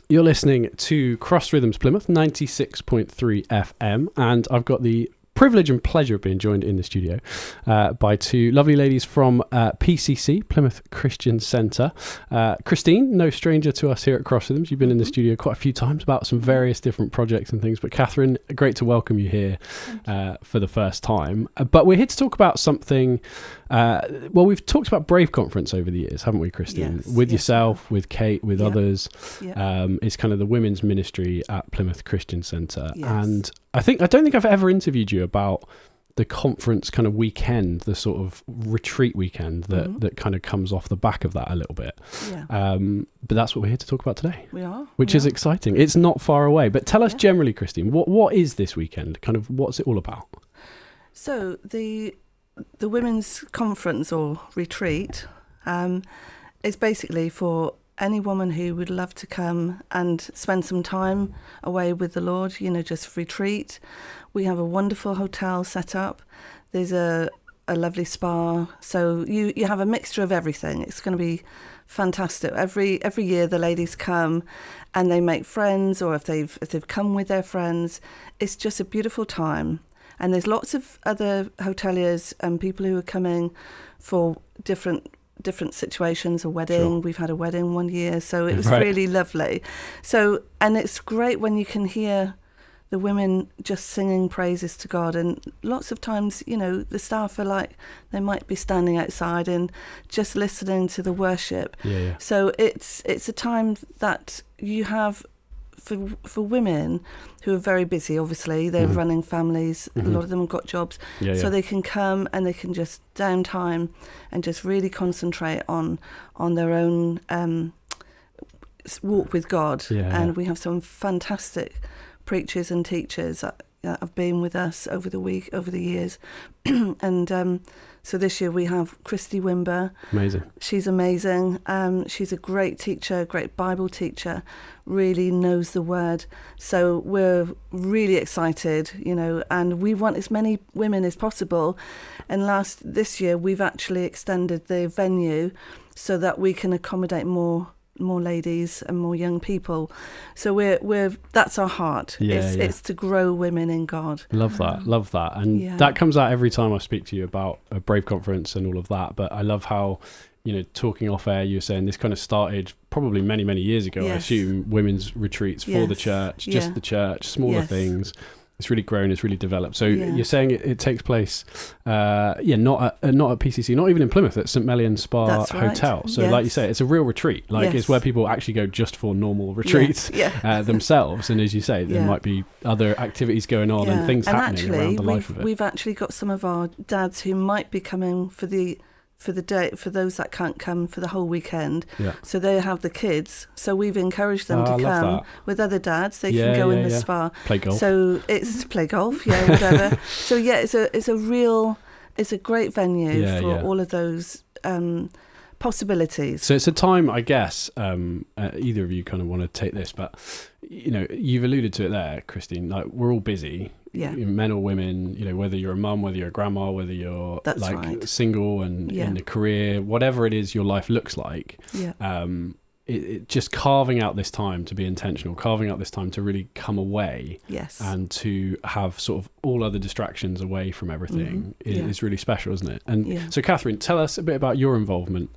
You're listening to Cross Rhythms Plymouth 96.3 FM, and I've got the privilege and pleasure of being joined in the studio by two lovely ladies from PCC, Plymouth Christian Centre. Christine, no stranger to us here at Cross Rhythms. You've been in the studio quite a few times about some various different projects and things. But Katherine, great to welcome you here for the first time. But we're here to talk about something. Well, we've talked about Brave Conference over the years, haven't we, Christine? Yes, with yourself, with Kate, with others. Yeah. It's kind of the women's ministry at Plymouth Christian Centre. Yes. And I don't think I've ever interviewed you about the conference kind of weekend, the sort of retreat weekend that kind of comes off the back of that a little bit. Yeah. But that's what we're here to talk about today. We are. Which is exciting. It's not far away. But tell us generally, Christine, what is this weekend? Kind of what's it all about? So the women's conference or retreat is basically for any woman who would love to come and spend some time away with the Lord, just retreat. We have a wonderful hotel set up. There's a lovely spa. So you have a mixture of everything. It's going to be fantastic. Every year the ladies come and they make friends, or if they've come with their friends, it's just a beautiful time. And there's lots of other hoteliers and people who are coming for different situations, a wedding. Sure. We've had a wedding one year, so it was really lovely. So, and it's great when you can hear the women just singing praises to God. And lots of times, the staff are like, they might be standing outside and just listening to the worship. Yeah. So it's a time that you have for women who are very busy. Obviously they're running families, a lot of them have got jobs, so they can come and they can just downtime and just really concentrate on their own walk with God. And we have some fantastic preachers and teachers that have been with us over the years. And so this year we have Christy Wimber. Amazing. She's amazing. She's a great teacher, great Bible teacher, really knows the word. So we're really excited, and we want as many women as possible. And this year we've actually extended the venue so that we can accommodate more ladies and more young people. So we're that's our heart. It's to grow women in God. Love that. And that comes out every time I speak to you about a Brave Conference and all of that. But I love how, talking off air, you were saying this kind of started probably many, many years ago. I assume women's retreats for the church, just the church, smaller things. It's really grown, it's really developed. So you're saying it takes place, not at PCC, not even in Plymouth, at St Mellion Spa Hotel. So like you say, it's a real retreat. It's where people actually go just for normal retreats themselves. And as you say, there might be other activities going on and things happening around the life of it. We've actually got some of our dads who might be coming for the day, for those that can't come for the whole weekend. So they have the kids, so we've encouraged them to come with other dads. They can go in the spa, play golf. So it's play golf, whatever. So it's a great venue for all of those possibilities. So it's a time, I guess, either of you kind of want to take this, but you've alluded to it there, Christine, like we're all busy. Men or women, whether you're a mum, whether you're a grandma, whether you're single and in a career, whatever it is your life looks like, it just carving out this time to be intentional, carving out this time to really come away and to have sort of all other distractions away from everything is really special, isn't it? And so Katherine, tell us a bit about your involvement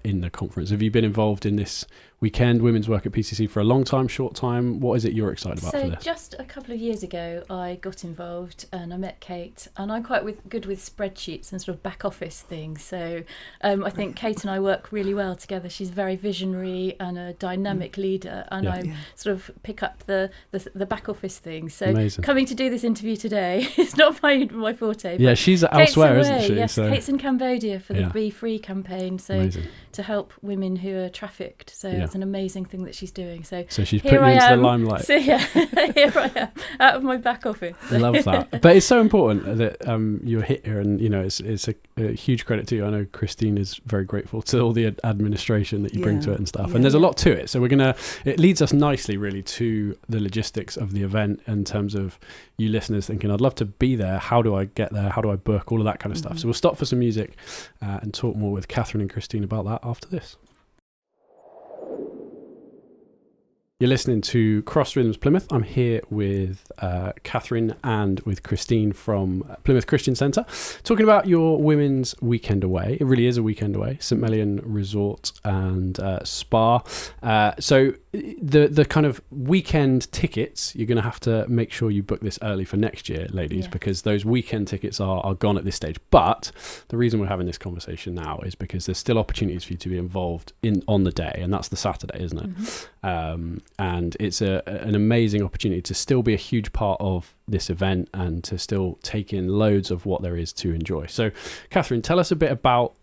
in the conference. Have you been involved in this weekend women's work at PCC for a long time, short time? What is it you're excited about for this? So just a couple of years ago I got involved and I met Kate, and I'm quite good with spreadsheets and sort of back office things, so I think Kate and I work really well together. She's very visionary and a dynamic leader, and I sort of pick up the back office things. So amazing. Coming to do this interview today is not my forte. Yeah, she's elsewhere, isn't she? Yes, so. Kate's in Cambodia for the Be Free campaign, so amazing. To help women who are trafficked. So it's an amazing thing that she's doing. So she's putting you into the limelight. So here I am, out of my back office. I love that. But it's so important that you're here, and it's a huge credit to you. I know Christine is very grateful to all the administration that you bring to it and stuff. And there's a lot to it. So it leads us nicely really to the logistics of the event in terms of you listeners thinking, I'd love to be there. How do I get there? How do I book? All of that kind of stuff. So we'll stop for some music and talk more with Katherine and Christine about that after this. You're listening to Cross Rhythms Plymouth. I'm here with Katherine and with Christine from Plymouth Christian Centre, talking about your women's weekend away. It really is a weekend away, St Mellion Resort and Spa. So the kind of weekend tickets, you're going to have to make sure you book this early for next year, ladies, because those weekend tickets are gone at this stage. But the reason we're having this conversation now is because there's still opportunities for you to be involved on the day, and that's the Saturday, isn't it? Mm-hmm. And it's an amazing opportunity to still be a huge part of this event and to still take in loads of what there is to enjoy. So, Katherine, tell us a bit about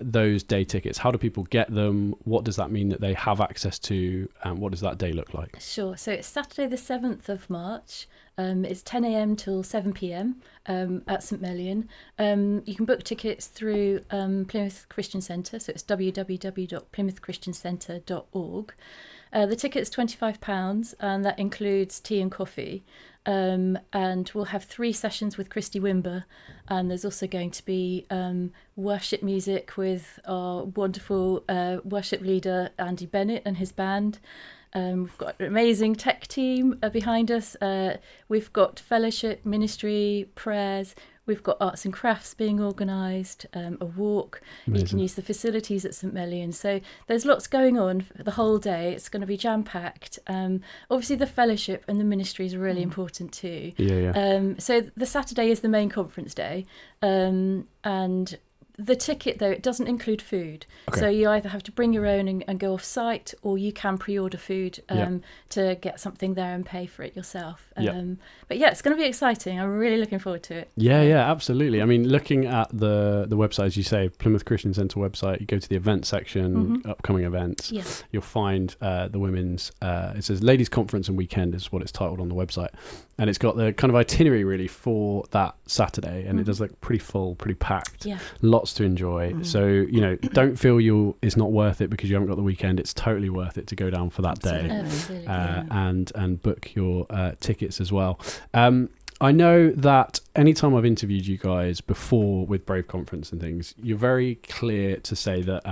those day tickets. How do people get them? What does that mean that they have access to? And what does that day look like? Sure. So it's Saturday the 7th of March. It's 10 a.m. till 7 p.m. At St Mellion. You can book tickets through Plymouth Christian Centre. So it's www.plymouthchristiancentre.org. The ticket's £25 and that includes tea and coffee. And we'll have 3 sessions with Christy Wimber, and there's also going to be worship music with our wonderful worship leader Andy Bennett and his band. We've got an amazing tech team behind us. We've got fellowship, ministry, prayers. We've got arts and crafts being organised, a walk. Amazing. You can use the facilities at St Mellion. So there's lots going on for the whole day. It's going to be jam-packed. Obviously, the fellowship and the ministry is really important too. So the Saturday is the main conference day. And the ticket, though, it doesn't include food. Okay. So you either have to bring your own and go off-site, or you can pre-order food to get something there and pay for it yourself. But yeah, it's going to be exciting. I'm really looking forward to it. Yeah, absolutely. I mean, looking at the website, as you say, Plymouth Christian Centre website, you go to the event section, upcoming events, you'll find the women's, it says Ladies Conference and Weekend is what it's titled on the website. And it's got the kind of itinerary really for that Saturday, and it does look pretty full, pretty packed. Lots to enjoy. So, don't feel it's not worth it because you haven't got the weekend. It's totally worth it to go down for that day. Absolutely. And book your tickets as well. I know that anytime I've interviewed you guys before with Brave Conference and things, you're very clear to say that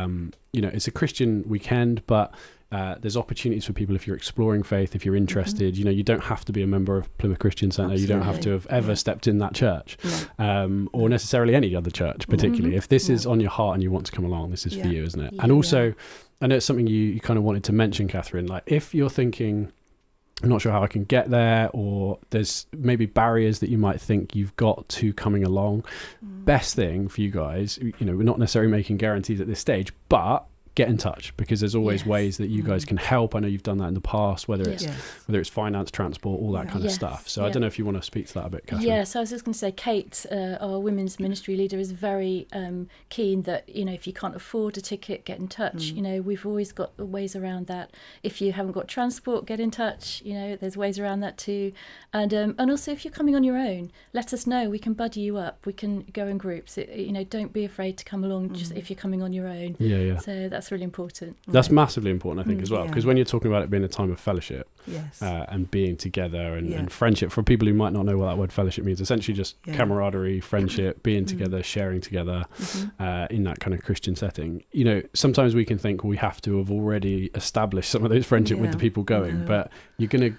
it's a Christian weekend, but there's opportunities for people if you're exploring faith, if you're interested. You don't have to be a member of Plymouth Christian Centre. You don't have to have ever stepped in that church, or necessarily any other church particularly. If this is on your heart and you want to come along, this is for you, isn't it? And also, I know it's something you kind of wanted to mention, Katherine, like if you're thinking, I'm not sure how I can get there, or there's maybe barriers that you might think you've got to coming along. Best thing for you guys, we're not necessarily making guarantees at this stage, but get in touch, because there's always ways that you guys can help. I know you've done that in the past, whether it's finance, transport, all that kind of stuff. So I don't know if you want to speak to that a bit, Katherine. Yeah, so I was just going to say, Kate, our women's ministry leader, is very keen that, if you can't afford a ticket, get in touch. We've always got ways around that. If you haven't got transport, get in touch. There's ways around that too. And also, if you're coming on your own, let us know. We can buddy you up. We can go in groups. Don't be afraid to come along just if you're coming on your own. So that's really important. That's massively important, I think, as well, because when you're talking about it being a time of fellowship and being together and friendship, for people who might not know what that word fellowship means, essentially just camaraderie, friendship, being together, sharing together in that kind of Christian setting. Sometimes we can think we have to have already established some of those friendship with the people going, but you're gonna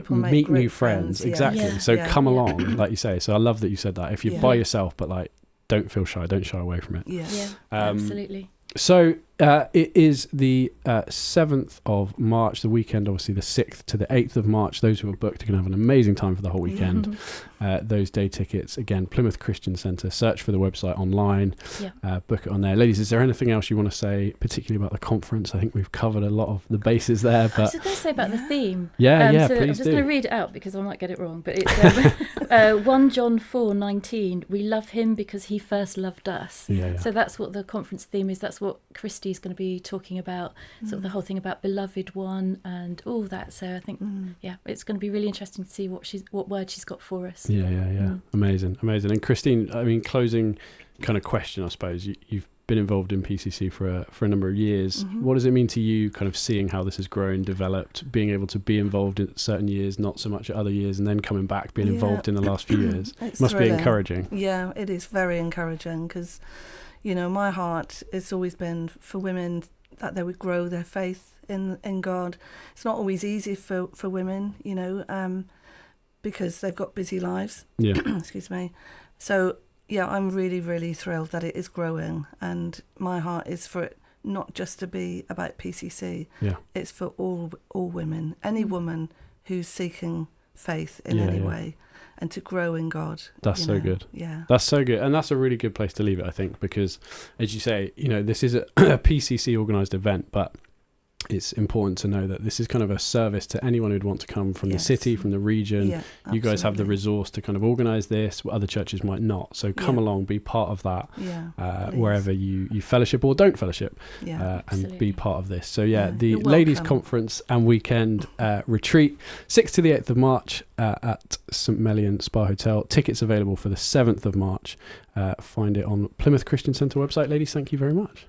meet new friends. Exactly. So come along, like you say. So I love that you said that. If you're by yourself, but like, don't feel shy, don't shy away from it. Absolutely. So it is the 7th of March, the weekend, obviously the 6th to the 8th of March. Those who are booked are going to have an amazing time for the whole weekend. Those day tickets, again, Plymouth Christian Centre. Search for the website online, book it on there. Ladies, is there anything else you want to say, particularly about the conference? I think we've covered a lot of the bases there. But I was just going to say about the theme. So I'm just going to read it out because I might get it wrong. But it's 1 John 4:19. We love him because he first loved us. So that's what the conference theme is. That's what Christy's going to be talking about, sort of the whole thing about beloved one and all that. So I think, it's going to be really interesting to see what word she's got for us. Amazing. And Christine, I mean, closing kind of question, I suppose. You've been involved in PCC for a number of years. What does it mean to you, kind of seeing how this has grown, developed, being able to be involved in certain years, not so much at other years, and then coming back, being involved in the last few years? It must be encouraging. Yeah, it is very encouraging, because my heart has always been for women, that they would grow their faith in God. It's not always easy for women, because they've got busy lives. Yeah. Excuse me. So, yeah, I'm really, really thrilled that it is growing, and my heart is for it not just to be about PCC. Yeah. It's for all women, any woman who's seeking faith in any way, and to grow in God. That's so good. Yeah. That's so good. And that's a really good place to leave it, I think, because as you say, this is a PCC organised event, but it's important to know that this is kind of a service to anyone who'd want to come from the city, from the region. Yeah, you guys have the resource to kind of organise this, what other churches might not. So come along, be part of that, wherever you fellowship or don't fellowship, and be part of this. So the Ladies' Conference and Weekend Retreat, 6th to the 8th of March at St Mellion Spa Hotel. Tickets available for the 7th of March. Find it on Plymouth Christian Centre website. Ladies, thank you very much.